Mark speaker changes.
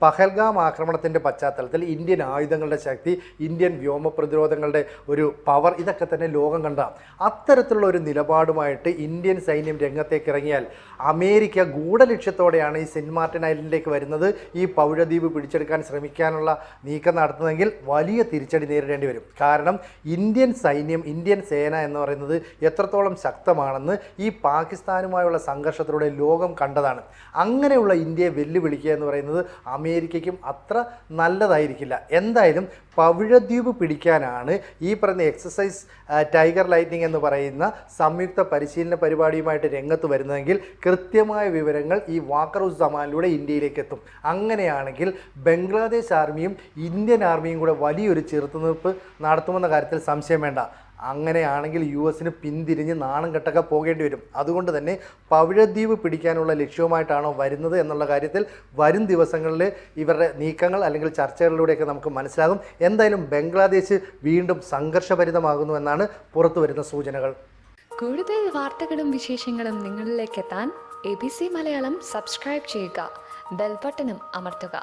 Speaker 1: പഹൽഗാം ആക്രമണത്തിൻ്റെ പശ്ചാത്തലത്തിൽ ഇന്ത്യൻ ആയുധങ്ങളുടെ ശക്തി, ഇന്ത്യൻ വ്യോമ പ്രതിരോധങ്ങളുടെ ഒരു പവർ, ഇതൊക്കെ തന്നെ ലോകം കണ്ട അത്തരത്തിലുള്ള ഒരു നിലപാടുമായിട്ട് ഇന്ത്യൻ സൈന്യം രംഗത്തേക്ക് ഇറങ്ങിയാൽ അമേരിക്ക ഗൂഢലക്ഷ്യത്തോടെയാണ് ഈ സെൻറ്റ് മാർട്ടിൻ ഐലൻഡിലേക്ക് വരുന്നത്, ഈ പൗരദ്വീപ് പിടിച്ചെടുക്കാൻ ശ്രമിക്കാനുള്ള നീക്കം നടത്തുന്നതെങ്കിൽ വലിയ തിരിച്ചടി നേരിടേണ്ടി വരും. കാരണം ഇന്ത്യൻ സൈന്യം, ഇന്ത്യൻ സേന എന്ന് പറയുന്നത് എത്രത്തോളം ശക്തമാണെന്ന് ഈ പാകിസ്ഥാനുമായുള്ള സംഘർഷത്തിലൂടെ ലോകം കണ്ടതാണ്. അങ്ങനെയുള്ള ഇന്ത്യയെ വെല്ലുവിളിക്കുക എന്ന് പറയുന്നത് അമേരിക്കയ്ക്കും അത്ര നല്ലതായിരിക്കില്ല. എന്തായാലും പവിഴദ്വീപ് പിടിക്കാനാണ് ഈ പറയുന്ന എക്സസൈസ് ടൈഗർ ലൈറ്റ്നിങ് എന്ന് പറയുന്ന സംയുക്ത പരിശീലന പരിപാടിയുമായിട്ട് രംഗത്ത് വരുന്നതെങ്കിൽ കൃത്യമായ വിവരങ്ങൾ ഈ വാക്കറുസ്സമാനിലൂടെ ഇന്ത്യയിലേക്ക് എത്തും. അങ്ങനെയാണെങ്കിൽ ബംഗ്ലാദേശ് ആർമിയും ഇന്ത്യൻ ആർമിയും കൂടെ വലിയൊരു ചെറുത്തുനിൽപ്പ് നടത്തുമെന്ന കാര്യത്തിൽ സംശയം വേണ്ട. അങ്ങനെയാണെങ്കിൽ US പിന്തിരിഞ്ഞ് നാണം കെട്ടൊക്കെ പോകേണ്ടി വരും. അതുകൊണ്ട് തന്നെ പവിഴദ്വീപ് പിടിക്കാനുള്ള ലക്ഷ്യവുമായിട്ടാണോ വരുന്നത് എന്നുള്ള കാര്യത്തിൽ വരും ദിവസങ്ങളിൽ ഇവരുടെ നീക്കങ്ങൾ അല്ലെങ്കിൽ ചർച്ചകളിലൂടെയൊക്കെ നമുക്ക് മനസ്സിലാകും. എന്തായാലും ബംഗ്ലാദേശ് വീണ്ടും സംഘർഷഭരിതമാകുന്നു എന്നാണ് പുറത്തു വരുന്ന സൂചനകൾ.
Speaker 2: കൂടുതൽ വാർത്തകളും വിശേഷങ്ങളും നിങ്ങളിലേക്ക് എത്താൻ ABC മലയാളം സബ്സ്ക്രൈബ് ചെയ്യുക, ബെൽ ബട്ടണും അമർത്തുക.